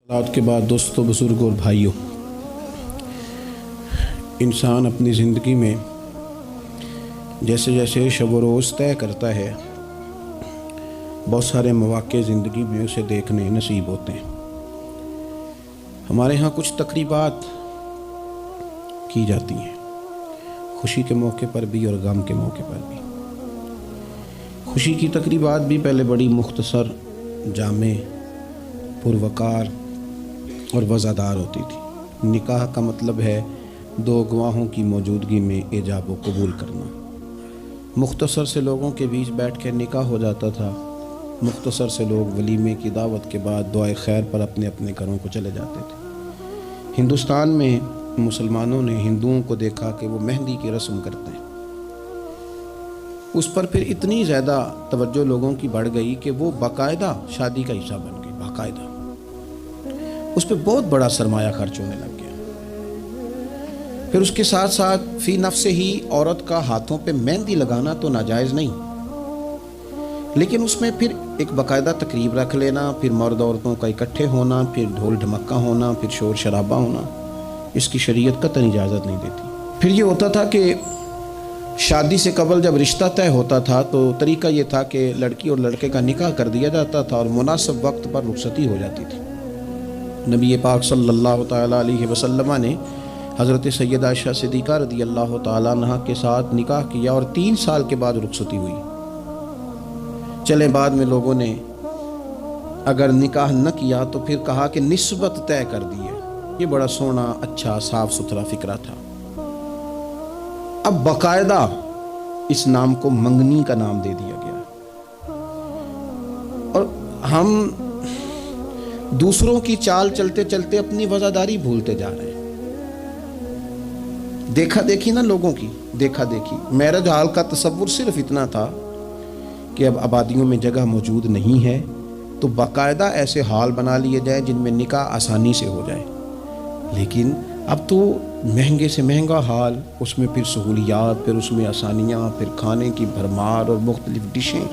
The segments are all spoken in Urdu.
رات کے بعد دوستوں، بزرگوں اور بھائیوں، انسان اپنی زندگی میں جیسے جیسے شب و روز طے کرتا ہے، بہت سارے مواقع زندگی میں اسے دیکھنے نصیب ہوتے ہیں۔ ہمارے ہاں کچھ تقریبات کی جاتی ہیں، خوشی کے موقع پر بھی اور غم کے موقع پر بھی۔ خوشی کی تقریبات بھی پہلے بڑی مختصر، جامع، پروقار اور وزادار ہوتی تھی۔ نکاح کا مطلب ہے دو گواہوں کی موجودگی میں ایجاب و قبول کرنا۔ مختصر سے لوگوں کے بیچ بیٹھ کے نکاح ہو جاتا تھا، مختصر سے لوگ ولیمے کی دعوت کے بعد دعائے خیر پر اپنے اپنے گھروں کو چلے جاتے تھے۔ ہندوستان میں مسلمانوں نے ہندوؤں کو دیکھا کہ وہ مہندی کی رسم کرتے ہیں، اس پر پھر اتنی زیادہ توجہ لوگوں کی بڑھ گئی کہ وہ باقاعدہ شادی کا حصہ بن گئی، باقاعدہ اس پہ بہت بڑا سرمایہ خرچ ہونے لگ گیا۔ پھر اس کے ساتھ ساتھ فی نفس ہی عورت کا ہاتھوں پہ مہندی لگانا تو ناجائز نہیں، لیکن اس میں پھر ایک باقاعدہ تقریب رکھ لینا، پھر مرد عورتوں کا اکٹھے ہونا، پھر ڈھول ڈھمکا ہونا، پھر شور شرابہ ہونا، اس کی شریعت قطعاً اجازت نہیں دیتی۔ پھر یہ ہوتا تھا کہ شادی سے قبل جب رشتہ طے ہوتا تھا تو طریقہ یہ تھا کہ لڑکی اور لڑکے کا نکاح کر دیا جاتا تھا اور مناسب وقت پر رخصتی ہو جاتی تھی۔ نبی پاک صلی اللہ تعالیٰ علیہ وسلم نے حضرت سیدہ عائشہ صدیقہ رضی اللہ تعالیٰ عنہ کے ساتھ نکاح کیا اور 3 سال کے بعد رخصتی ہوئی۔ چلے بعد میں لوگوں نے اگر نکاح نہ کیا تو پھر کہا کہ نسبت طے کر دی ہے۔ یہ بڑا سونا، اچھا، صاف ستھرا فکرہ تھا۔ اب باقاعدہ اس نام کو منگنی کا نام دے دیا گیا، اور ہم دوسروں کی چال چلتے چلتے اپنی وفاداری بھولتے جا رہے ہیں۔ دیکھا دیکھی نا لوگوں کی، دیکھا دیکھی۔ میرج ہال کا تصور صرف اتنا تھا کہ اب آبادیوں میں جگہ موجود نہیں ہے تو باقاعدہ ایسے ہال بنا لیے جائے جن میں نکاح آسانی سے ہو جائے، لیکن اب تو مہنگے سے مہنگا ہال، اس میں پھر سہولیات، پھر اس میں آسانیاں، پھر کھانے کی بھرمار اور مختلف ڈشیں۔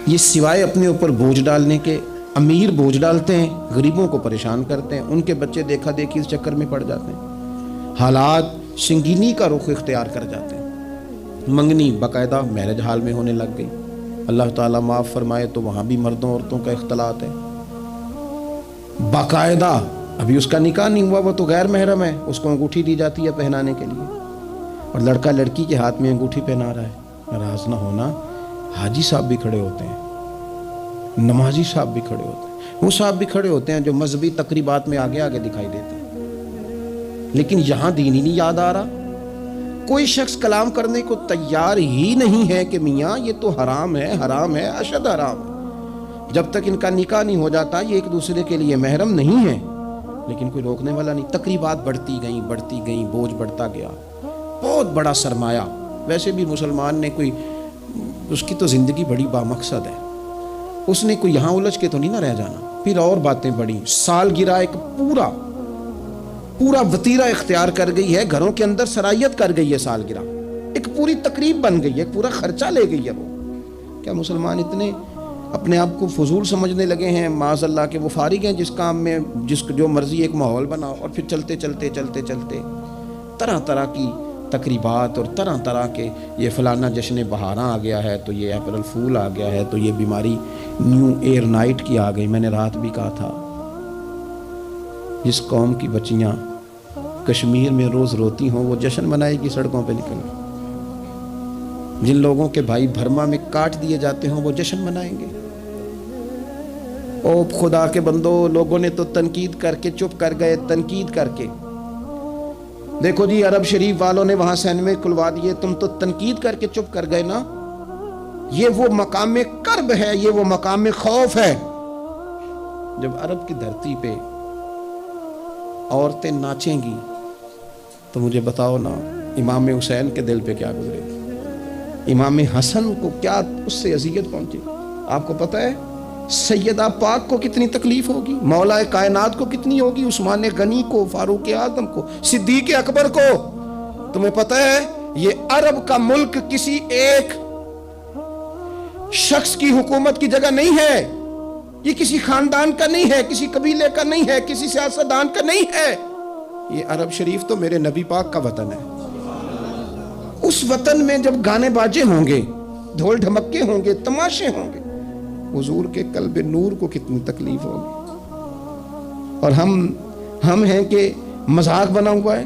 یہ سوائے اپنے اوپر بوجھ ڈالنے کے، امیر بوجھ ڈالتے ہیں، غریبوں کو پریشان کرتے ہیں، ان کے بچے دیکھا دیکھی اس چکر میں پڑ جاتے ہیں، حالات سنگینی کا رخ اختیار کر جاتے ہیں۔ منگنی باقاعدہ میرج ہال میں ہونے لگ گئی۔ اللہ تعالیٰ معاف فرمائے تو وہاں بھی مردوں عورتوں کا اختلاط ہے باقاعدہ۔ ابھی اس کا نکاح نہیں ہوا، وہ تو غیر محرم ہے، اس کو انگوٹھی دی جاتی ہے پہنانے کے لیے، اور لڑکا لڑکی کے ہاتھ میں انگوٹھی پہنا رہا ہے۔ ناراض نہ ہونا، حاجی صاحب بھی کھڑے ہوتے ہیں، نمازی صاحب بھی کھڑے ہوتے ہیں، وہ صاحب بھی کھڑے ہوتے ہیں جو مذہبی تقریبات میں آگے آگے دکھائی دیتے ہیں، لیکن یہاں دین ہی نہیں یاد آ رہا۔ کوئی شخص کلام کرنے کو تیار ہی نہیں ہے کہ میاں یہ تو حرام ہے، حرام ہے، اشد حرام ہے۔ جب تک ان کا نکاح نہیں ہو جاتا یہ ایک دوسرے کے لیے محرم نہیں ہے، لیکن کوئی روکنے والا نہیں۔ تقریبات بڑھتی گئیں، بوجھ بڑھتا گیا، بہت بڑا سرمایہ۔ ویسے بھی مسلمان نے کوئی، اس کی تو زندگی بڑی بامقصد ہے، اس نے کوئی یہاں الجھ کے تو نہیں نہ رہ جانا۔ پھر اور باتیں بڑی، سالگرہ ایک پورا وتیرہ اختیار کر گئی ہے، گھروں کے اندر سرائیت کر گئی ہے۔ سالگرہ ایک پوری تقریب بن گئی ہے، ایک پورا خرچہ لے گئی ہے۔ وہ کیا مسلمان اتنے اپنے آپ کو فضول سمجھنے لگے ہیں معاذ اللہ کہ وہ فارغ ہیں جس کام میں جو مرضی ایک ماحول بناؤ، اور پھر چلتے طرح طرح کی تقریبات اور طرح طرح کے، یہ فلانا جشن بہاراں آ گیا ہے تو یہ اپریل فول آ گیا ہے تو یہ بیماری نیو ایئر نائٹ کی آ گئی۔ میں نے رات بھی کہا تھا، جس قوم کی بچیاں کشمیر میں روز روتی ہوں وہ جشن منائے گی سڑکوں پہ نکل، جن لوگوں کے بھائی بھرما میں کاٹ دیے جاتے ہوں وہ جشن منائیں گے۔ او خدا کے بندو، لوگوں نے تو تنقید کر کے چپ کر گئے، تنقید کر کے۔ دیکھو جی، عرب شریف والوں نے وہاں سینمے کھلوا دیے، تم تو تنقید کر کے چپ کر گئے نا۔ یہ وہ مقام کرب ہے، یہ وہ مقام خوف ہے۔ جب عرب کی دھرتی پہ عورتیں ناچیں گی تو مجھے بتاؤ نا، امام حسین کے دل پہ کیا گزرے گی، امام حسن کو کیا اس سے اذیت پہنچے گی۔ آپ کو پتہ ہے سیدہ پاک کو کتنی تکلیف ہوگی، مولا کائنات کو کتنی ہوگی، عثمان غنی کو، فاروق اعظم کو، صدیق اکبر کو۔ تمہیں پتہ ہے یہ عرب کا ملک کسی ایک شخص کی حکومت کی جگہ نہیں ہے، یہ کسی خاندان کا نہیں ہے، کسی قبیلے کا نہیں ہے، کسی سیاستدان کا نہیں ہے، یہ عرب شریف تو میرے نبی پاک کا وطن ہے۔ اس وطن میں جب گانے باجے ہوں گے، ڈھول ڈھمکے ہوں گے، تماشے ہوں گے، حضور کے قلب نور کو کتنی تکلیف ہوگی۔ اور ہم ہیں کہ مذاق بنا ہوا ہے۔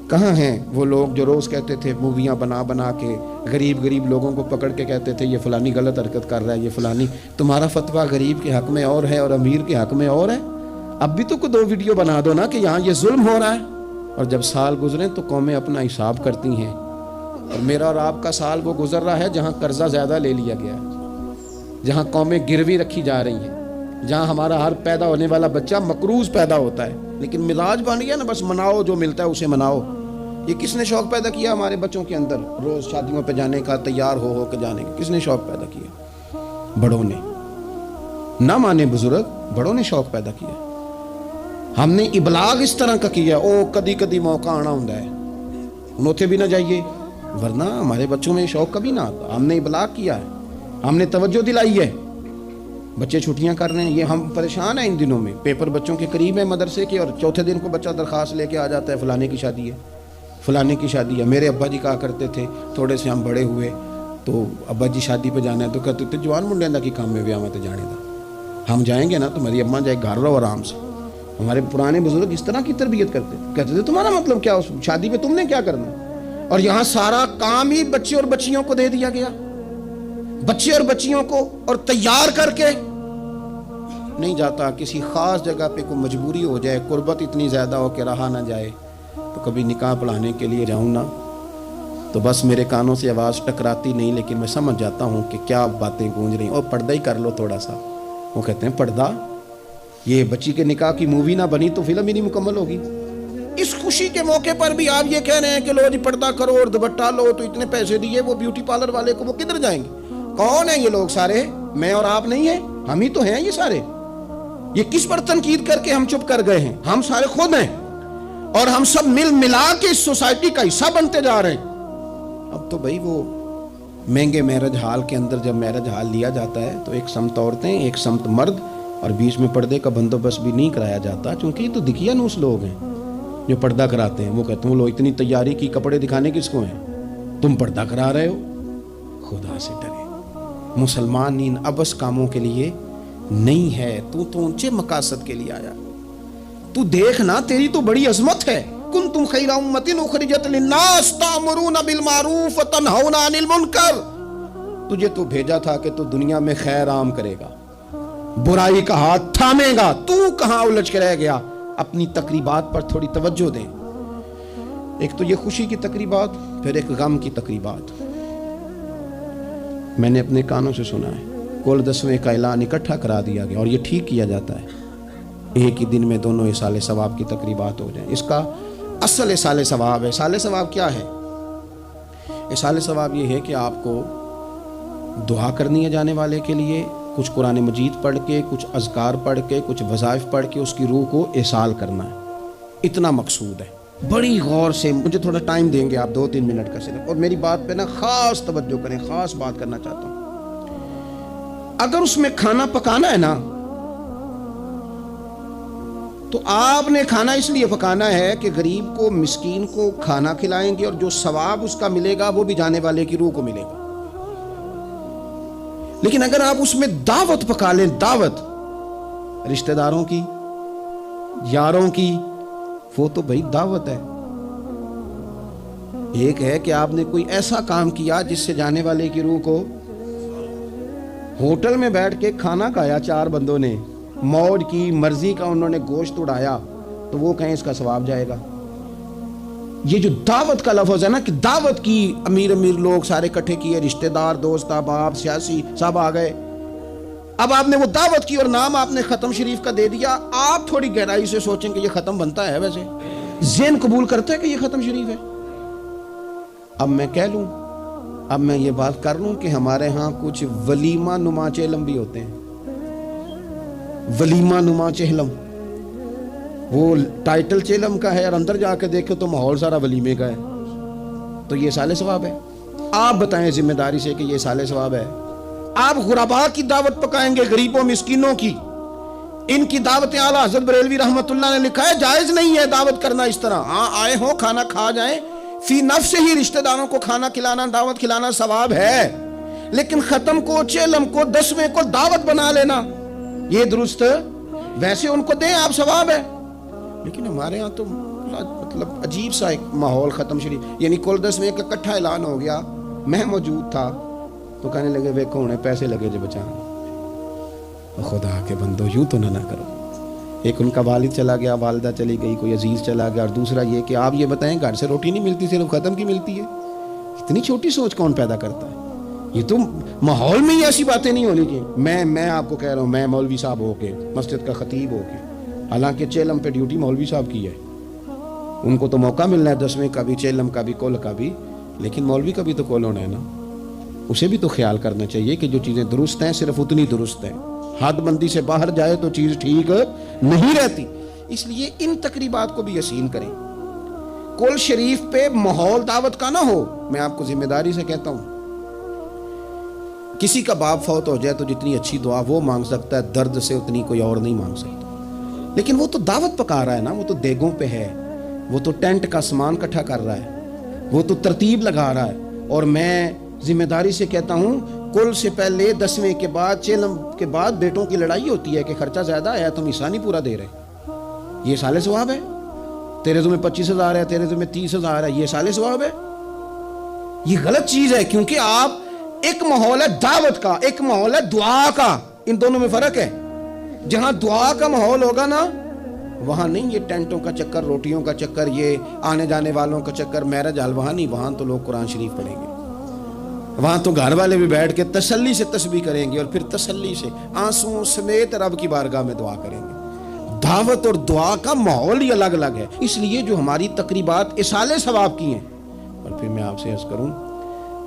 کہاں ہیں وہ لوگ جو روز کہتے تھے موویاں بنا کے غریب لوگوں کو پکڑ کے کہتے تھے یہ فلانی غلط حرکت کر رہا ہے، یہ فلانی۔ تمہارا فتویٰ غریب کے حق میں اور ہے اور امیر کے حق میں اور ہے۔ اب بھی تو کوئی 2 ویڈیو بنا دو نا کہ یہاں یہ ظلم ہو رہا ہے۔ اور جب سال گزریں تو قومیں اپنا حساب کرتی ہیں، اور میرا اور آپ کا سال وہ گزر رہا ہے جہاں قرضہ زیادہ لے لیا گیا ہے، جہاں قومیں گروی رکھی جا رہی ہیں، جہاں ہمارا ہر پیدا ہونے والا بچہ مقروض پیدا ہوتا ہے، لیکن مزاج بن گیا نا بس مناؤ، جو ملتا ہے اسے مناؤ۔ یہ کس نے شوق پیدا کیا ہمارے بچوں کے اندر روز شادیوں پہ جانے کا، تیار ہو کے جانے کا؟ کس نے شوق پیدا کیا؟ بڑوں نے۔ نہ مانے بزرگ، بڑوں نے شوق پیدا کیا۔ ہم نے ابلاغ اس طرح کا کیا، او کدی موقع آنا ہوں ہے انوتھے بھی نہ جائیے، ورنہ ہمارے بچوں میں شوق کبھی نہ آتا۔ ہم نے ابلاغ کیا ہے، ہم نے توجہ دلائی ہے۔ بچے چھٹیاں کر رہے ہیں، یہ ہم پریشان ہیں ان دنوں میں، پیپر بچوں کے قریب ہے مدرسے کے، اور چوتھے دن کو بچہ درخواست لے کے آ جاتا ہے فلانے کی شادی ہے، فلانے کی شادی ہے۔ میرے ابا جی کہا کرتے تھے، تھوڑے سے ہم بڑے ہوئے تو ابا جی شادی پہ جانا ہے تو کہتے تھے جوان منڈے دا کی کام میں ویاہ میں تو جانے دا، ہم جائیں گے نا تو میری اماں جائے گھر رہو آرام سے۔ ہمارے پرانے بزرگ اس طرح کی تربیت کرتے تھے، کہتے تھے تمہارا مطلب کیا، اس شادی پہ تم نے کیا کرنا؟ اور یہاں سارا کام ہی بچے اور بچیوں کو دے دیا گیا، بچے اور بچیوں کو، اور تیار کر کے نہیں جاتا۔ کسی خاص جگہ پہ کوئی مجبوری ہو جائے، قربت اتنی زیادہ ہو کہ رہا نہ جائے، تو کبھی نکاح پڑھانے کے لیے جاؤں نا تو بس میرے کانوں سے آواز ٹکراتی نہیں، لیکن میں سمجھ جاتا ہوں کہ کیا باتیں گونج رہی ہیں۔ اور پردہ ہی کر لو تھوڑا سا، وہ کہتے ہیں پردہ، یہ بچی کے نکاح کی مووی نہ بنی تو فلم ہی نہیں مکمل ہوگی۔ اس خوشی کے موقع پر بھی آپ یہ کہہ رہے ہیں کہ لو جی پردہ کرو اور دوپٹہ لو، تو اتنے پیسے دیے وہ بیوٹی پارلر والے کو، وہ کدھر جائیں گے؟ کون ہیں یہ لوگ سارے؟ میں اور آپ نہیں ہیں، ہم ہی تو ہیں یہ سارے۔ یہ کس پر تنقید کر کے ہم چپ کر گئے ہیں؟ ہم سارے خود ہیں، اور ہم سب مل ملا کے اس سوسائٹی کا حصہ بنتے جا رہے ہیں۔ اب تو بھائی وہ مہنگے میرج ہال کے اندر جب میرج ہال لیا جاتا ہے تو ایک سمت عورتیں، ایک سمت مرد، اور بیچ میں پردے کا بندوبست بھی نہیں کرایا جاتا، چونکہ یہ تو دکھیا نوس لوگ ہیں جو پردہ کراتے ہیں۔ وہ کہتے ہیں وہ لوگ اتنی تیاری کی، کپڑے دکھانے کس کو ہیں؟ تم پردہ کرا رہے ہو۔ خدا سے ڈرے، مسلمان ان ابس کاموں کے لیے نہیں ہے، تو اونچے مقاصد کے لیے آیا۔ تو دیکھنا تیری تو بڑی عظمت ہے، کنتم خیر امۃ اخرجت للناس تأمرون بالمعروف وتنہون عن المنکر۔ تجھے تو بھیجا تھا کہ تو دنیا میں خیر عام کرے گا، برائی کا ہاتھ تھامے گا۔ تو کہاں الجھ کے رہ گیا؟ اپنی تقریبات پر تھوڑی توجہ دیں۔ ایک تو یہ خوشی کی تقریبات، پھر ایک غم کی تقریبات۔ میں نے اپنے کانوں سے سنا ہے، کل 10ویں کا اعلان اکٹھا کرا دیا گیا، اور یہ ٹھیک کیا جاتا ہے، ایک ہی دن میں دونوں اصال ثواب کی تقریبات ہو جائیں۔ اس کا اصل اصال ثواب ہے۔ اصال ثواب کیا ہے؟ اصال ثواب یہ ہے کہ آپ کو دعا کرنی ہے جانے والے کے لیے، کچھ قرآن مجید پڑھ کے، کچھ اذکار پڑھ کے، کچھ وظائف پڑھ کے اس کی روح کو اصال کرنا ہے، اتنا مقصود ہے۔ بڑی غور سے، مجھے تھوڑا ٹائم دیں گے آپ 2-3 منٹ کا صرف، اور میری بات پہ نا خاص توجہ کریں، خاص بات کرنا چاہتا ہوں۔ اگر اس میں کھانا پکانا ہے نا تو آپ نے کھانا اس لیے پکانا ہے کہ غریب کو، مسکین کو کھانا کھلائیں گے، اور جو ثواب اس کا ملے گا وہ بھی جانے والے کی روح کو ملے گا۔ لیکن اگر آپ اس میں دعوت پکا لیں، دعوت رشتہ داروں کی، یاروں کی، وہ تو بھائی دعوت ہے۔ ایک ہے کہ آپ نے کوئی ایسا کام کیا جس سے جانے والے کی روح کو، ہوٹل میں بیٹھ کے کھانا کھایا 4 بندوں نے، موج کی، مرضی کا انہوں نے گوشت اڑایا، تو وہ کہیں اس کا ثواب جائے گا۔ یہ جو دعوت کا لفظ ہے نا، کہ دعوت کی، امیر لوگ سارے اکٹھے کیے، رشتہ دار، دوست احباب، سیاسی سب آ گئے، اب آپ نے وہ دعوت کی اور نام آپ نے ختم شریف کا دے دیا۔ آپ تھوڑی گہرائی سے سوچیں کہ یہ ختم بنتا ہے؟ ویسے ذہن قبول کرتا ہے کہ یہ ختم شریف ہے؟ اب میں کہہ لوں، اب میں یہ بات کر لوں کہ ہمارے ہاں کچھ ولیمہ نما چہلم بھی ہوتے ہیں، ولیمہ نما چہلم، وہ ٹائٹل چہلم کا ہے اور اندر جا کے دیکھو تو ماحول سارا ولیمے کا ہے، تو یہ سالے ثواب ہے؟ آپ بتائیں ذمہ داری سے کہ یہ سالے ثواب ہے؟ آپ غربا کی دعوت پکائیں گے, غریبوں مسکینوں کی. ان کی دعوتیں اعلیٰ حضرت بریلوی رحمت اللہ نے لکھا ہے جائز نہیں ہے دعوت کرنا اس طرح. ہاں آئے ہوں کھانا کھا جائیں, فی نفس ہی رشتہ داروں کو کھانا کھلانا دعوت کھلانا ثواب ہے, لیکن ختم کو چیلم کو 10ویں کو دعوت بنا لینا یہ درست. ویسے ان کو دیں آپ ثواب ہے, لیکن ہمارے ہاں تو مطلب عجیب سا ایک ماحول ختم شریف, یعنی کل 10ویں کا اکٹھا اعلان ہو گیا, میں موجود تھا تو کہنے لگے ویکھو انہیں پیسے لگے جو بچانے. خدا کے بندو یوں تو نہ کرو. ایک ان کا والد چلا گیا, والدہ چلی گئی, کوئی عزیز چلا گیا, اور دوسرا یہ کہ آپ یہ بتائیں گھر سے روٹی نہیں ملتی صرف ختم کی ملتی ہے. اتنی چھوٹی سوچ کون پیدا کرتا ہے؟ یہ تو ماحول میں ہی ایسی باتیں نہیں ہونی چاہیے. میں آپ کو کہہ رہا ہوں, میں مولوی صاحب ہو کے مسجد کا خطیب ہو کے, حالانکہ چیلم پہ ڈیوٹی مولوی صاحب کی ہے, ان کو تو موقع ملنا ہے 10ویں کا بھی, چیلم کا بھی, کل کا بھی, لیکن مولوی کا بھی تو کول ہونا ہے نا. اسے بھی تو خیال کرنا چاہیے کہ جو چیزیں درست ہیں صرف اتنی درست ہیں, حد بندی سے باہر جائے تو چیز ٹھیک نہیں رہتی. اس لیے ان تقریبات کو بھی یقین کریں. کل شریف پہ ماحول دعوت کا نہ ہو. میں آپ کو ذمہ داری سے کہتا ہوں, کسی کا باپ فوت ہو جائے تو جتنی اچھی دعا وہ مانگ سکتا ہے, درد سے اتنی کوئی اور نہیں مانگ سکتا. لیکن وہ تو دعوت پکا رہا ہے نا, وہ تو دیگوں پہ ہے, وہ تو ٹینٹ کا سامان اکٹھا کر رہا ہے, وہ تو ترتیب لگا رہا ہے. اور میں ذمہ داری سے کہتا ہوں, کل سے پہلے 10ویں کے بعد چیلم کے بعد بیٹوں کی لڑائی ہوتی ہے کہ خرچہ زیادہ ہے, تم حصہ نہیں پورا دے رہے, یہ سال ثواب ہے. تیرے تمہیں 25,000 ہے, تیرے تمہیں 30,000 ہے, یہ سال ثواب ہے. یہ غلط چیز ہے, کیونکہ آپ ایک ماحول ہے دعوت کا, ایک ماحول ہے دعا کا, ان دونوں میں فرق ہے. جہاں دعا کا ماحول ہوگا نا, وہاں نہیں یہ ٹینٹوں کا چکر, روٹیوں کا چکر, یہ آنے جانے والوں کا چکر, میرج حال, وہاں نہیں. وہاں تو لوگ قرآن شریف پڑھیں گے, وہاں تو گھر والے بھی بیٹھ کے تسلی سے تسبیح کریں گے, اور پھر تسلی سے آنسوں سمیت رب کی بارگاہ میں دعا کریں گے. دعوت اور دعا کا ماحول ہی الگ الگ ہے. اس لیے جو ہماری تقریبات اصالے ثواب کی ہیں. اور پھر میں آپ سے عرض کروں,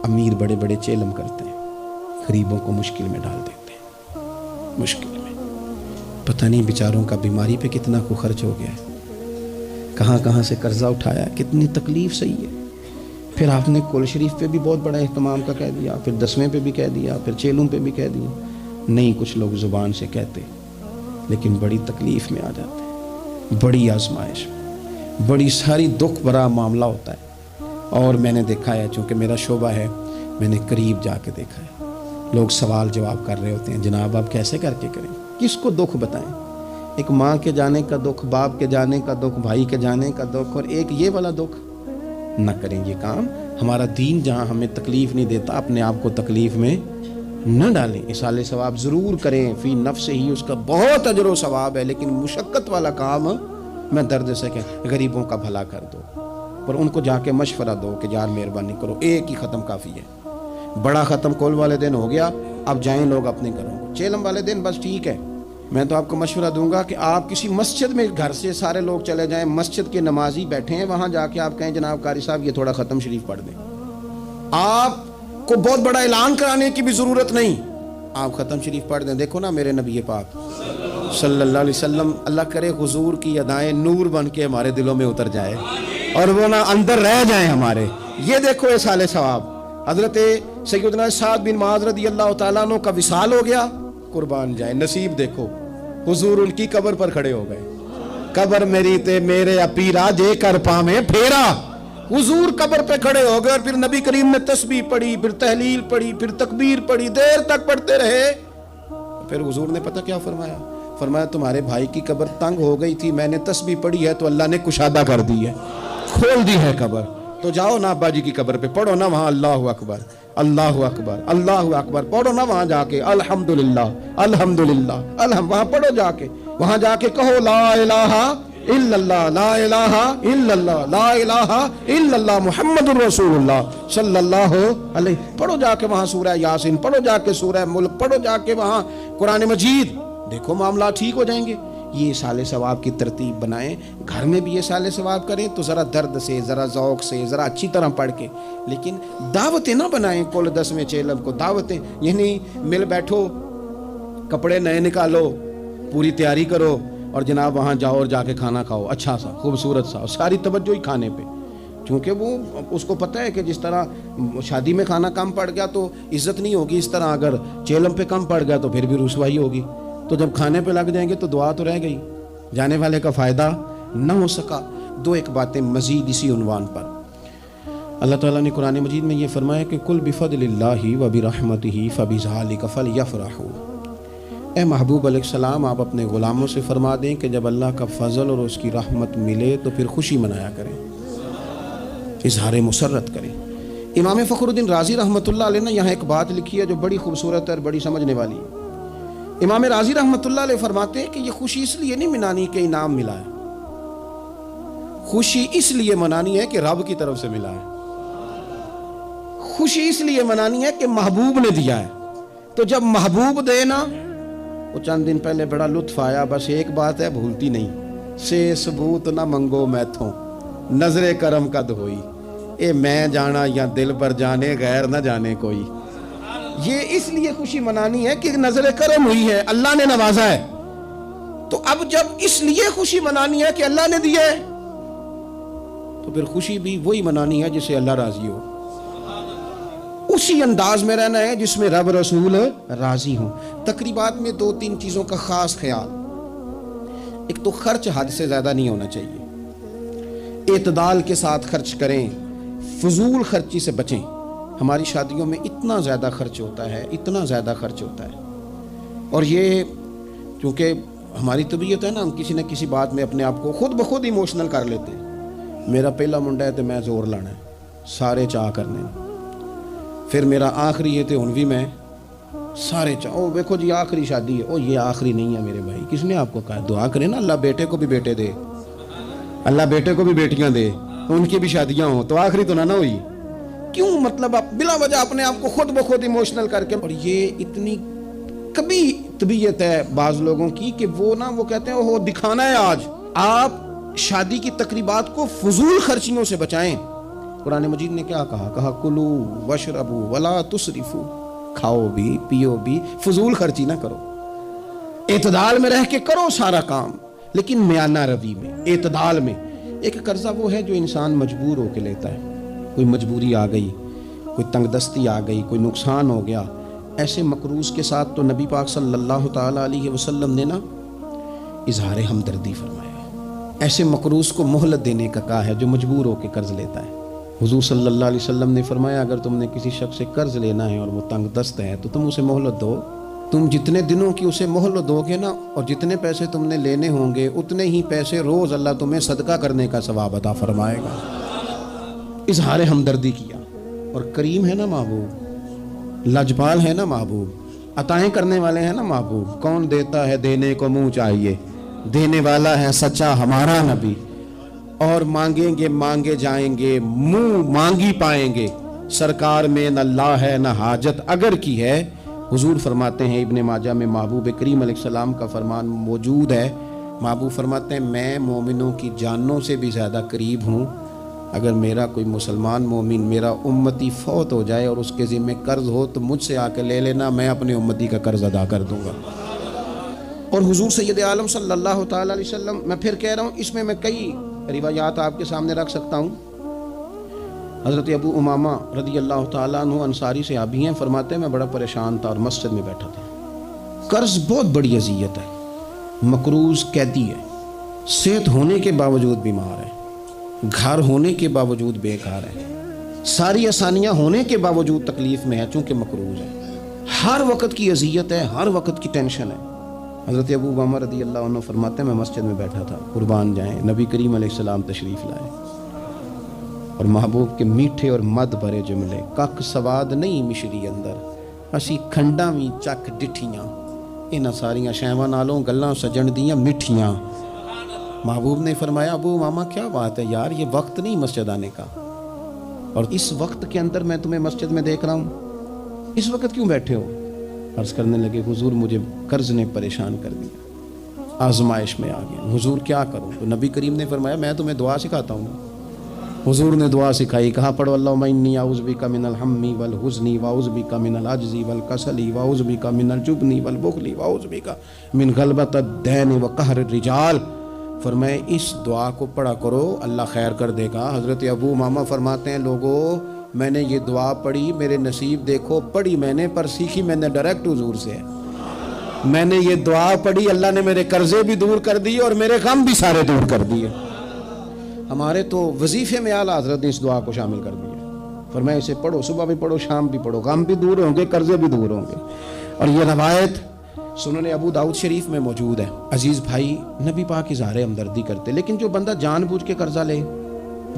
امیر بڑے بڑے چیلم کرتے ہیں, غریبوں کو مشکل میں ڈال دیتے ہیں. مشکل میں پتہ نہیں بیچاروں کا بیماری پہ کتنا کو خرچ ہو گیا ہے, کہاں کہاں سے قرضہ اٹھایا, کتنی تکلیف صحیح ہے. پھر آپ نے کل شریف پہ بھی بہت بڑا اہتمام کا کہہ دیا, پھر 10ویں پہ بھی کہہ دیا, پھر چیلوں پہ بھی کہہ دیا. نہیں, کچھ لوگ زبان سے کہتے لیکن بڑی تکلیف میں آ جاتے ہیں, بڑی آزمائش میں, بڑی ساری دکھ بھرا معاملہ ہوتا ہے. اور میں نے دیکھا ہے, چونکہ میرا شعبہ ہے, میں نے قریب جا کے دیکھا ہے, لوگ سوال جواب کر رہے ہوتے ہیں, جناب آپ کیسے کر کے کریں, کس کو دکھ بتائیں. ایک ماں کے جانے کا دکھ, باپ کے جانے کا دکھ, بھائی کے جانے کا دکھ, اور ایک یہ والا دکھ. نہ کریں یہ کام. ہمارا دین جہاں ہمیں تکلیف نہیں دیتا, اپنے آپ کو تکلیف میں نہ ڈالیں. اصال ثواب ضرور کریں, فی نفس ہی اس کا بہت اجر و ثواب ہے, لیکن مشقت والا کام میں درد سے کہوں, غریبوں کا بھلا کر دو, پر ان کو جا کے مشورہ دو کہ یار مہربانی کرو, ایک ہی ختم کافی ہے. بڑا ختم کول والے دن ہو گیا, اب جائیں لوگ اپنے گھروں کو. چیلم والے دن بس ٹھیک ہے. میں تو آپ کو مشورہ دوں گا کہ آپ کسی مسجد میں, گھر سے سارے لوگ چلے جائیں, مسجد کے نمازی بیٹھے ہیں, وہاں جا کے آپ کہیں جناب قاری صاحب یہ تھوڑا ختم شریف پڑھ دیں. آپ کو بہت بڑا اعلان کرانے کی بھی ضرورت نہیں, آپ ختم شریف پڑھ دیں. دیکھو نا میرے نبی پاک صلی اللہ علیہ وسلم, اللہ کرے حضور کی ادائیں نور بن کے ہمارے دلوں میں اتر جائے اور وہ نہ اندر رہ جائیں ہمارے. یہ دیکھو اصال ثواب. حضرت سیدنا سعد بن معاذ رضی اللہ تعالیٰ عنہ کا وصال ہو گیا, قربان جائے, نصیب دیکھو, حضور ان کی قبر پر کھڑے ہو گئے. قبر میری تے میرے اپیرا جے کر پامے پھیرا. حضور قبر پہ کھڑے ہو گئے, اور پھر نبی کریم نے تسبیح پڑھی, پھر تحلیل پڑھی, پھر تکبیر پڑھی, دیر تک پڑھتے رہے. پھر حضور نے پتہ کیا فرمایا, فرمایا تمہارے بھائی کی قبر تنگ ہو گئی تھی, میں نے تسبیح پڑھی ہے تو اللہ نے کشادہ کر دی ہے, کھول دی ہے قبر. تو جاؤ نا ابا جی کی قبر پہ, پڑھو نا وہاں اللہ اکبر اللہ اکبر اللہ اکبر, پڑھو نا وہاں جا کے الحمدللہ الحمدللہ وہاں پڑھو جا کے, وہاں جا کے کہو لا الہ الا اللہ لا الہ الا اللہ لا الہ الا اللہ محمد الرسول اللہ صلی اللہ علیہ. پڑھو جا کے وہاں سورہ یاسین, پڑھو جا کے سورہ ملک, پڑھو جا کے وہاں قرآن مجید. دیکھو معاملات ٹھیک ہو جائیں گے. یہ سال ثواب کی ترتیب بنائیں, گھر میں بھی یہ سال ثواب کریں تو ذرا درد سے, ذرا ذوق سے, ذرا اچھی طرح پڑھ کے. لیکن دعوتیں نہ بنائیں کل 10ویں چیلم کو دعوتیں, یعنی مل بیٹھو, کپڑے نئے نکالو, پوری تیاری کرو, اور جناب وہاں جاؤ اور جا کے کھانا کھاؤ اچھا سا خوبصورت سا, اور ساری توجہ ہی کھانے پہ. کیونکہ وہ اس کو پتہ ہے کہ جس طرح شادی میں کھانا کم پڑ گیا تو عزت نہیں ہوگی، اس طرح اگر چیلم پہ کم پڑ گیا تو پھر بھی رسوائی ہوگی. تو جب کھانے پہ لگ جائیں گے تو دعا تو رہ گئی، جانے والے کا فائدہ نہ ہو سکا. دو ایک باتیں مزید اسی عنوان پر. اللہ تعالیٰ نے قرآن مجید میں یہ فرمایا کہ کل بفضل اللہ و برحمتہ فبذالک فلیفرحوا. اے محبوب علیہ السلام، آپ اپنے غلاموں سے فرما دیں کہ جب اللہ کا فضل اور اس کی رحمت ملے تو پھر خوشی منایا کریں، اظہار مسرت کریں. امام فخر الدین رازی رحمۃ اللہ علیہ نے یہاں ایک بات لکھی ہے جو بڑی خوبصورت ہے اور بڑی سمجھنے والی ہے. امام رازی رحمۃ اللہ علیہ فرماتے ہیں کہ یہ خوشی اس لیے نہیں منانی کہ انعام ملا ہے، خوشی اس لیے منانی ہے کہ رب کی طرف سے ملا ہے. خوشی اس لیے منانی ہے کہ محبوب نے دیا ہے. تو جب محبوب دے نا، وہ چند دن پہلے بڑا لطف آیا، بس ایک بات ہے بھولتی نہیں، سے ثبوت نہ منگو میتھوں نظر کرم قد ہوئی. اے میں جانا یا دل پر جانے غیر نہ جانے کوئی. یہ اس لیے خوشی منانی ہے کہ نظر کرم ہوئی ہے، اللہ نے نوازا ہے. تو اب جب اس لیے خوشی منانی ہے کہ اللہ نے دیا ہے تو پھر خوشی بھی وہی منانی ہے جسے اللہ راضی ہو. اسی انداز میں رہنا ہے جس میں رب رسول راضی ہوں. تقریبات میں دو تین چیزوں کا خاص خیال. ایک تو خرچ حد سے زیادہ نہیں ہونا چاہیے، اعتدال کے ساتھ خرچ کریں، فضول خرچی سے بچیں. ہماری شادیوں میں اتنا زیادہ خرچ ہوتا ہے، اتنا زیادہ خرچ ہوتا ہے، اور یہ چونکہ ہماری طبیعت ہے نا، ہم کسی نہ کسی بات میں اپنے آپ کو خود بخود ایموشنل کر لیتے ہیں. میرا پہلا منڈا ہے تو میں زور لانا ہے، سارے چاہ کرنے. پھر میرا آخری ہے تو ہن بھی میں سارے چاہ. او دیکھو جی آخری شادی ہے، او یہ آخری نہیں ہے میرے بھائی. کس نے آپ کو کہا؟ دعا کریں نا اللہ بیٹے کو بھی بیٹے دے، اللہ بیٹے کو بھی بیٹیاں دے، ان کی بھی شادیاں ہوں، تو آخری تو نہ ہوئی. کیوں مطلب آپ بلا وجہ اپنے آپ کو خود بخود ایموشنل کر کے. اور یہ اتنی کبھی طبیعت ہے بعض لوگوں کی کہ وہ کہتے ہیں وہ دکھانا ہے. آج آپ شادی کی تقریبات کو فضول خرچیوں سے بچائیں. قرآن مجید نے کیا کہا کلو وشربو ولا تسرفو، کھاؤ بھی پیو بھی، فضول خرچی نہ کرو. اعتدال میں رہ کے کرو سارا کام، لیکن میانہ روی میں، اعتدال میں. ایک قرضہ وہ ہے جو انسان مجبور ہو کے لیتا ہے. کوئی مجبوری آ گئی، کوئی تنگ دستی آ گئی، کوئی نقصان ہو گیا. ایسے مقروض کے ساتھ تو نبی پاک صلی اللہ تعالیٰ علیہ وسلم نے اظہار ہمدردی فرمایا. ایسے مقروض کو مہلت دینے کا کہا ہے جو مجبور ہو کے قرض لیتا ہے. حضور صلی اللہ علیہ وسلم نے فرمایا اگر تم نے کسی شخص سے قرض لینا ہے اور وہ تنگ دست ہے تو تم اسے مہلت دو. تم جتنے دنوں کی اسے مہلت دو گے نا، اور جتنے پیسے تم نے لینے ہوں گے اتنے ہی پیسے روز اللہ تمہیں صدقہ کرنے کا ثواب عطا فرمائے گا. اظہار ہمدردی کیا. اور کریم ہے نا محبوب، لجپال ہے نا محبوب، عطائیں کرنے والے ہیں نا محبوب. کون دیتا ہے دینے کو منہ چاہیے، دینے والا ہے سچا ہمارا نبی. اور مانگیں گے مانگے جائیں گے، منہ مانگی پائیں گے. سرکار میں نہ لا ہے نہ حاجت اگر کی ہے. حضور فرماتے ہیں ابن ماجہ میں محبوب کریم علیہ السلام کا فرمان موجود ہے. محبوب فرماتے ہیں میں مومنوں کی جانوں سے بھی زیادہ قریب ہوں. اگر میرا کوئی مسلمان مومن میرا امتی فوت ہو جائے اور اس کے ذمہ قرض ہو تو مجھ سے آ کے لے لینا، میں اپنے امتی کا قرض ادا کر دوں گا. اور حضور سید عالم صلی اللہ تعالیٰ علیہ وسلم، میں پھر کہہ رہا ہوں اس میں کئی روایات آپ کے سامنے رکھ سکتا ہوں. حضرت ابو امامہ رضی اللہ تعالیٰ عنہ انصاری صحابی ہیں، فرماتے ہیں میں بڑا پریشان تھا اور مسجد میں بیٹھا تھا. قرض بہت بڑی اذیت ہے. مقروض قیدی ہے، صحت ہونے کے باوجود بیمار ہے، گھر ہونے کے باوجود بیکار ہے، ساری آسانیاں ہونے کے باوجود تکلیف میں ہے چونکہ مقروض ہے. ہر وقت کی اذیت ہے، ہر وقت کی ٹینشن ہے. حضرت ابو امامہ رضی اللہ عنہ فرماتے ہیں میں مسجد میں بیٹھا تھا، قربان جائیں نبی کریم علیہ السلام تشریف لائے اور محبوب کے میٹھے اور مد بھرے جملے، کک سواد نہیں مشری اندر اسی کھنڈاں وی چک ڈٹھیاں، انہاں ساریاں شیواں نالوں گلاں سجن دیاں میٹھیاں. محبوب نے فرمایا ابو امامہ کیا بات ہے یار، یہ وقت نہیں مسجد آنے کا، اور اس وقت کے اندر میں تمہیں مسجد میں دیکھ رہا ہوں، اس وقت کیوں بیٹھے ہو؟ عرض کرنے لگے حضور مجھے قرض نے پریشان کر دیا، آزمائش میں آ گیا، حضور کیا کروں؟ تو نبی کریم نے فرمایا میں تمہیں دعا سکھاتا ہوں. حضور نے دعا سکھائی، کہا پڑھو اللہم انی اعوذ بک من الہم والحزن واعوذ بک من العجز والکسل واعوذ بک من الجبن والبخل واعوذ بک من غلبۃ الدین وقہر الرجال. فرمائے اس دعا کو پڑھا کرو اللہ خیر کر دے گا۔ حضرت ابو امامہ فرماتے ہیں لوگوں میں نے یہ دعا پڑھی، میرے نصیب دیکھو، پڑھی میں نے پر سیکھی میں نے ڈائریکٹ حضور سے ہے۔ میں نے یہ دعا پڑھی، اللہ نے میرے قرضے بھی دور کر دیے اور میرے غم بھی سارے دور کر دیے۔ ہمارے تو وظیفے میں اعلیٰ حضرت نے اس دعا کو شامل کر دیا، فرمایا اسے پڑھو، صبح بھی پڑھو شام بھی پڑھو، غم بھی دور ہوں گے، قرضے بھی دور ہوں گے۔ اور یہ روایت سنن ابو داؤد شریف میں موجود ہے۔ عزیز بھائی، نبی پاک اظہار ہمدردی کرتے، لیکن جو بندہ جان بوجھ کے قرضہ لے،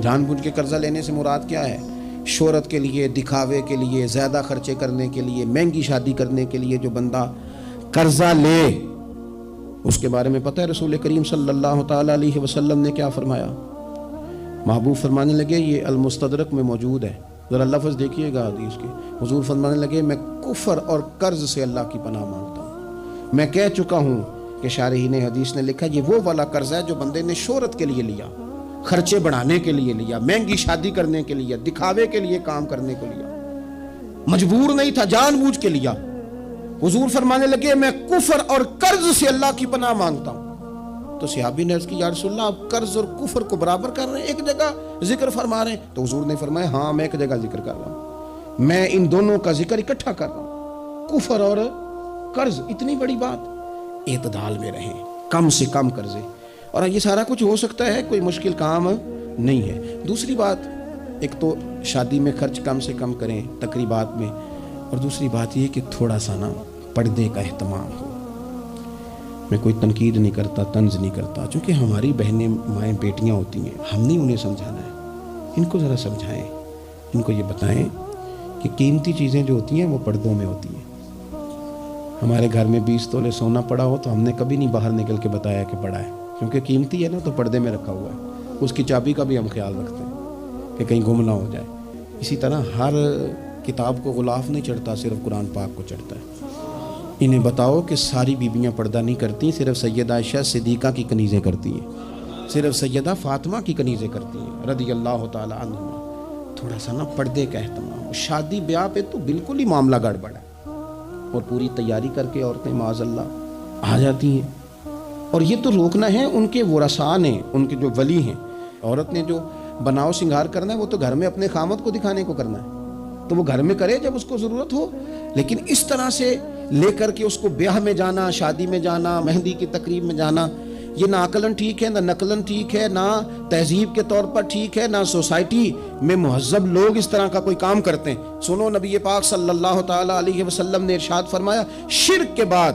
جان بوجھ کے قرضہ لینے سے مراد کیا ہے؟ شہرت کے لیے، دکھاوے کے لیے، زیادہ خرچے کرنے کے لیے، مہنگی شادی کرنے کے لیے جو بندہ قرضہ لے، اس کے بارے میں پتہ ہے رسول کریم صلی اللہ تعالی علیہ وسلم نے کیا فرمایا؟ محبوب فرمانے لگے، یہ المستدرک میں موجود ہے، ذرا لفظ دیکھیے گا حدیث کے۔ حضور فرمانے لگے میں کفر اور قرض سے اللہ کی پناہ مانگتا ہوں۔ میں کہہ چکا ہوں کہ شارحین حدیث نے لکھا یہ وہ والا قرض ہے جو بندے نے شہرت کے لیے لیا، خرچے بڑھانے کے لیے لیا، مہنگی شادی کرنے کے لیے، دکھاوے کے لیے کام کرنے کو لیا، مجبور نہیں تھا، جان بوجھ کے لیا۔ حضور فرمانے لگے میں کفر اور قرض سے اللہ کی پناہ مانگتا ہوں۔ تو صحابی نے عرض کی یا رسول اللہ آپ قرض اور کفر کو برابر کر رہے ہیں، ایک جگہ ذکر فرما رہے ہیں؟ تو حضور نے فرمایا ہاں میں ایک جگہ ذکر کر رہا ہوں، میں ان دونوں کا ذکر اکٹھا کر رہا ہوں، کفر اور قرض۔ اتنی بڑی بات، اعتدال میں رہیں، کم سے کم قرضے، اور یہ سارا کچھ ہو سکتا ہے، کوئی مشکل کام نہیں ہے۔ دوسری بات، ایک تو شادی میں خرچ کم سے کم کریں تقریبات میں، اور دوسری بات یہ کہ تھوڑا سا نا پردے کا اہتمام ہو۔ میں کوئی تنقید نہیں کرتا، طنز نہیں کرتا، چونکہ ہماری بہنیں مائیں بیٹیاں ہوتی ہیں، ہم نے انہیں سمجھانا ہے، ان کو ذرا سمجھائیں، ان کو یہ بتائیں کہ قیمتی چیزیں جو ہوتی ہیں وہ پردوں میں ہوتی ہیں۔ ہمارے گھر میں 20 تولے سونا پڑا ہو تو ہم نے کبھی نہیں باہر نکل کے بتایا کہ پڑا ہے، کیونکہ قیمتی ہے نا، تو پردے میں رکھا ہوا ہے، اس کی چابی کا بھی ہم خیال رکھتے ہیں کہ کہیں گم نہ ہو جائے۔ اسی طرح ہر کتاب کو غلاف نہیں چڑھتا، صرف قرآن پاک کو چڑھتا ہے۔ انہیں بتاؤ کہ ساری بیویاں پردہ نہیں کرتی، صرف سیدہ عائشہ صدیقہ کی کنیزیں کرتی ہیں، صرف سیدہ فاطمہ کی کنیزیں کرتی ہیں رضی اللہ تعالی عنہما۔ تھوڑا سا نا پردے کا اہتمام۔ شادی بیاہ پہ تو بالکل ہی معاملہ گڑبڑ ہے، اور پوری تیاری کر کے عورتیں معاذ اللہ آ جاتی ہیں، اور یہ تو روکنا ہے ان کے ورثاء نے، ان کے جو ولی ہیں۔ عورت نے جو بناؤ سنگار کرنا ہے وہ تو گھر میں اپنے خامد کو دکھانے کو کرنا ہے، تو وہ گھر میں کرے جب اس کو ضرورت ہو، لیکن اس طرح سے لے کر کے اس کو بیاہ میں جانا، شادی میں جانا، مہندی کی تقریب میں جانا، یہ نہ عقلاً ٹھیک ہے، نہ نقلاً ٹھیک ہے، نہ تہذیب کے طور پر ٹھیک ہے، نہ سوسائٹی میں مہذب لوگ اس طرح کا کوئی کام کرتے ہیں۔ سنو نبی پاک صلی اللہ تعالی علیہ وسلم نے ارشاد فرمایا شرک کے بعد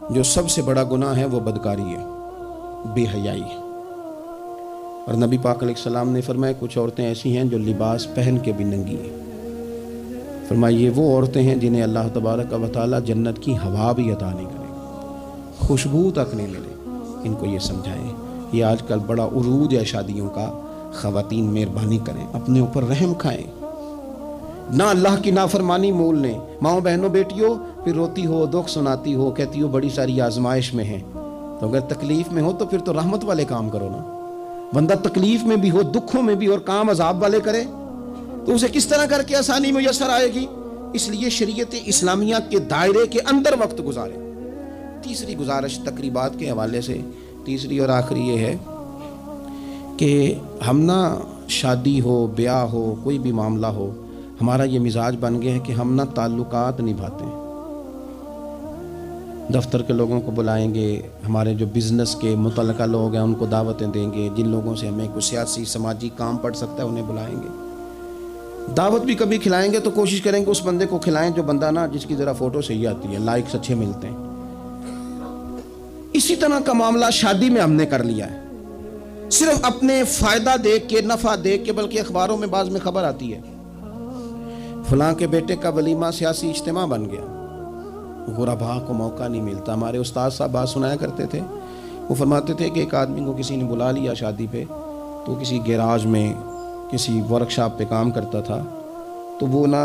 جو سب سے بڑا گناہ ہے وہ بدکاری ہے، بے حیائی ہے۔ اور نبی پاک علیہ السلام نے فرمایا کچھ عورتیں ایسی ہیں جو لباس پہن کے بھی ننگی ہیں۔ فرمایا یہ وہ عورتیں ہیں جنہیں اللہ تبارک و تعالی جنت کی ہوا بھی عطا نہیں کرے گا، خوشبو تک نہیں ملے۔ ان کو یہ سمجھائیں، یہ آج کل بڑا عروج ہے شادیوں کا۔ خواتین مہربانی کریں، اپنے اوپر رحم کھائیں، نہ اللہ کی نافرمانی مول لیں۔ ماؤں بہنوں بیٹیوں پھر روتی ہو، دکھ سناتی ہو، کہتی ہو بڑی ساری آزمائش میں ہیں، تو اگر تکلیف میں ہو تو پھر تو رحمت والے کام کرو نا۔ بندہ تکلیف میں بھی ہو، دکھوں میں بھی، اور کام عذاب والے کرے تو اسے کس طرح کر کے آسانی میسر آئے گی؟ اس لیے شریعت اسلامیہ کے دائرے کے اندر وقت گزارے۔ تیسری گزارش تقریبات کے حوالے سے، تیسری اور آخری یہ ہے کہ ہم نا شادی ہو، بیاہ ہو، کوئی بھی معاملہ ہو، ہمارا یہ مزاج بن گیا ہے کہ ہم نا تعلقات نبھاتے ہیں۔ دفتر کے لوگوں کو بلائیں گے، ہمارے جو بزنس کے متعلقہ لوگ ہیں ان کو دعوتیں دیں گے، جن لوگوں سے ہمیں کوئی سیاسی سماجی کام پڑ سکتا ہے انہیں بلائیں گے، دعوت بھی کبھی کھلائیں گے تو کوشش کریں گے اس بندے کو کھلائیں جو بندہ نا جس کی ذرا فوٹو صحیح آتی ہے، لائکس اچھے ملتے ہیں۔ اسی طرح کا معاملہ شادی میں ہم نے کر لیا ہے، صرف اپنے فائدہ دیکھ کے، نفع دیکھ کے، بلکہ اخباروں میں بعض میں خبر آتی ہے فلاں کے بیٹے کا ولیمہ سیاسی اجتماع بن گیا، غربا کو موقع نہیں ملتا۔ ہمارے استاد صاحب بات سنایا کرتے تھے، وہ فرماتے تھے کہ ایک آدمی کو کسی نے بلا لیا شادی پہ، تو کسی گیراج میں کسی ورکشاپ پہ کام کرتا تھا، تو وہ نہ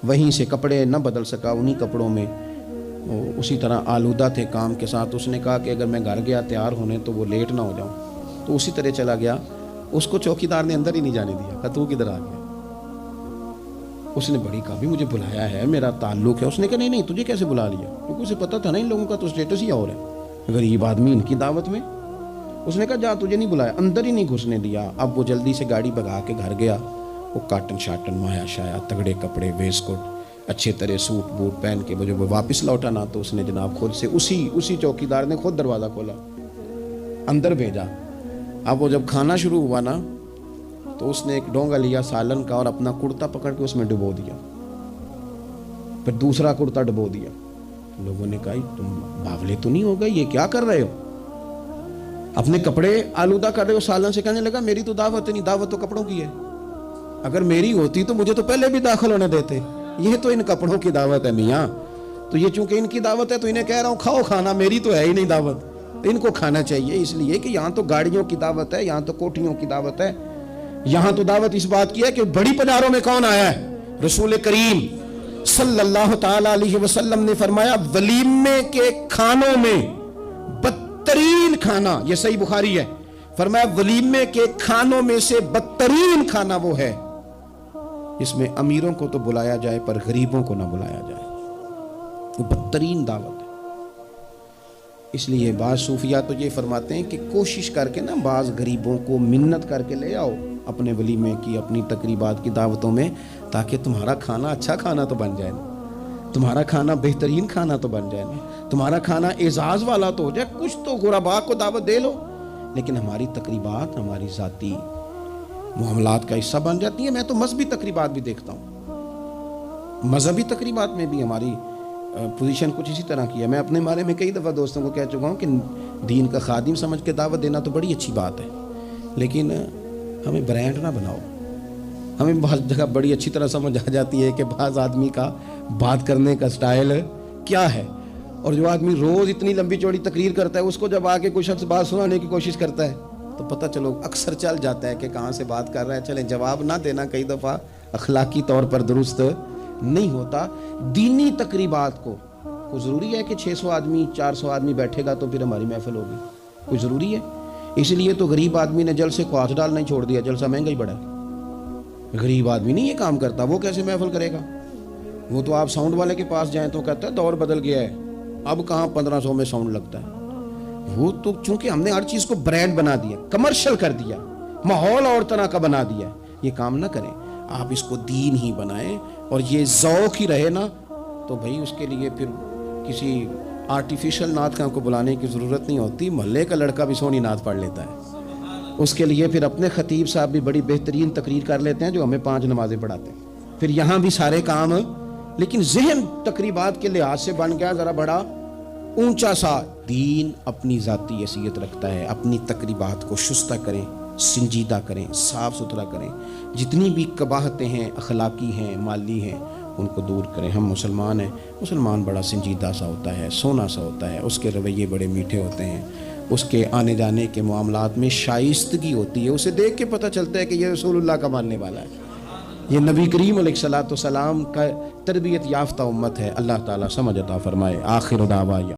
وہیں سے کپڑے نہ بدل سکا، انہی کپڑوں میں وہ اسی طرح آلودہ تھے کام کے ساتھ۔ اس نے کہا کہ اگر میں گھر گیا تیار ہونے تو وہ لیٹ نہ ہو جاؤں، تو اسی طرح چلا گیا۔ اس کو چوکیدار نے اندر ہی نہیں جانے دیا، کہا تو کدھر آ گیا؟ اس نے بڑی کہا بھی مجھے بلایا ہے، میرا تعلق ہے۔ اس نے کہا نہیں تجھے کیسے بلا لیا؟ کیونکہ اسے پتا تھا نا ان لوگوں کا تو اسٹیٹس ہی اور ہے، غریب آدمی ان کی دعوت میں۔ اس نے کہا جا تجھے نہیں بلایا, اندر ہی نہیں گھسنے دیا. اب وہ جلدی سے گاڑی بھگا کے گھر گیا. وہ کاٹن شاٹن مایا شایا تگڑے کپڑے ویسٹ کوٹ اچھے طرح سوٹ بوٹ پہن کے جب وہ واپس لوٹا نا تو اس نے جناب خود سے اسی چوکیدار نے خود دروازہ کھولا, اندر بھیجا. اب وہ جب کھانا شروع ہوا نا تو اس نے ایک ڈونگا لیا سالن کا اور اپنا کرتا پکڑ کے اس میں ڈبو دیا, پھر دوسرا کرتا ڈبو دیا. لوگوں نے کہا تم باولے تو نہیں ہو گئے, یہ کیا کر رہے ہو, اپنے کپڑے آلودہ کر رہے ہو. سالن سے کہنے لگا میری تو دعوت نہیں, دعوت تو کپڑوں کی ہے, اگر میری ہوتی تو مجھے تو پہلے بھی داخل ہونے دیتے, یہ تو ان کپڑوں کی دعوت ہے میاں, تو یہ چونکہ ان کی دعوت ہے تو انہیں کہہ رہا ہوں کھاؤ کھانا, میری تو ہے ہی نہیں دعوت, ان کو کھانا چاہیے. اس لیے کہ یہاں تو گاڑیوں کی دعوت ہے, یہاں تو کوٹھیوں کی دعوت ہے, یہاں تو دعوت اس بات کی ہے کہ بڑی پناروں میں کون آیا ہے, رسول کریم صلی اللہ تعالی علیہ وسلم نے فرمایا ولیمے کے کھانوں میں بدترین کھانا, یہ صحیح بخاری ہے, فرمایا ولیمے کے کھانوں میں سے بدترین کھانا وہ ہے اس میں امیروں کو تو بلایا جائے پر غریبوں کو نہ بلایا جائے, وہ بدترین دعوت ہے. اس لیے بعض صوفیاء تو یہ فرماتے ہیں کہ کوشش کر کے نا بعض غریبوں کو منت کر کے لے آؤ اپنے ولیمے کی اپنی تقریبات کی دعوتوں میں, تاکہ تمہارا کھانا اچھا کھانا تو بن جائے نا, تمہارا کھانا بہترین کھانا تو بن جائے نا, تمہارا کھانا اعزاز والا تو ہو جائے, کچھ تو غرباء کو دعوت دے لو. لیکن ہماری تقریبات ہماری ذاتی معاملات کا حصہ بن جاتی ہیں. میں تو مذہبی تقریبات بھی دیکھتا ہوں, مذہبی تقریبات میں بھی ہماری پوزیشن کچھ اسی طرح کی ہے. میں اپنے بارے میں کئی دفعہ دوستوں کو کہہ چکا ہوں کہ دین کا خادم سمجھ کے دعوت دینا تو بڑی اچھی بات ہے, لیکن ہمیں برانڈ نہ بناؤ. ہمیں بعض جگہ بڑی اچھی طرح سمجھ آ جاتی ہے کہ بعض آدمی کا بات کرنے کا سٹائل کیا ہے, اور جو آدمی روز اتنی لمبی چوڑی تقریر کرتا ہے اس کو جب آ کے کوئی شخص بات سنانے کی کوشش کرتا ہے تو پتہ چلو اکثر چل جاتا ہے کہ کہاں سے بات کر رہا ہے. چلیں جواب نہ دینا کئی دفعہ اخلاقی طور پر درست نہیں ہوتا. دینی تقریبات کو کوئی ضروری ہے کہ 600 آدمی 400 آدمی بیٹھے گا تو پھر ہماری محفل ہوگی, کوئی ضروری ہے؟ اس لیے تو غریب آدمی نے جلسے کو ہاتھ ڈالنا ہی چھوڑ دیا, جلسہ مہنگا ہی بڑھا. غریب آدمی نہیں یہ کام کرتا, وہ کیسے محفل کرے گا؟ وہ تو آپ ساؤنڈ والے کے پاس جائیں تو کہتا ہے دور بدل گیا ہے, اب کہاں 1500 میں ساؤنڈ لگتا ہے. وہ تو چونکہ ہم نے ہر چیز کو برانڈ بنا دیا, کمرشل کر دیا, ماحول اور طرح کا بنا دیا. یہ کام نہ کریں, آپ اس کو دین ہی بنائیں اور یہ ذوق ہی رہے نا, تو بھائی اس کے لیے پھر کسی آرٹیفیشل نعت خاں کو بلانے کی ضرورت نہیں ہوتی. محلے کا لڑکا بھی سونی نعت پڑھ لیتا ہے. اس کے لیے پھر اپنے خطیب صاحب بھی بڑی بہترین تقریر کر لیتے ہیں جو ہمیں 5 نمازیں پڑھاتے ہیں. پھر یہاں بھی سارے کام, لیکن ذہن تقریبات کے لحاظ سے بن گیا ذرا بڑا اونچا سا. دین اپنی ذاتی حیثیت رکھتا ہے. اپنی تقریبات کو شستہ کریں, سنجیدہ کریں, صاف ستھرا کریں. جتنی بھی قباحتیں ہیں, اخلاقی ہیں, مالی ہیں, ان کو دور کریں. ہم مسلمان ہیں, مسلمان بڑا سنجیدہ سا ہوتا ہے, سونا سا ہوتا ہے, اس کے رویے بڑے میٹھے ہوتے ہیں, اس کے آنے جانے کے معاملات میں شائستگی ہوتی ہے. اسے دیکھ کے پتہ چلتا ہے کہ یہ رسول اللہ کا ماننے والا ہے, یہ نبی کریم علیہ الصلوۃ والسلام کا تربیت یافتہ امت ہے. اللہ تعالیٰ سمجھ عطا فرمائے. آخر دعوانا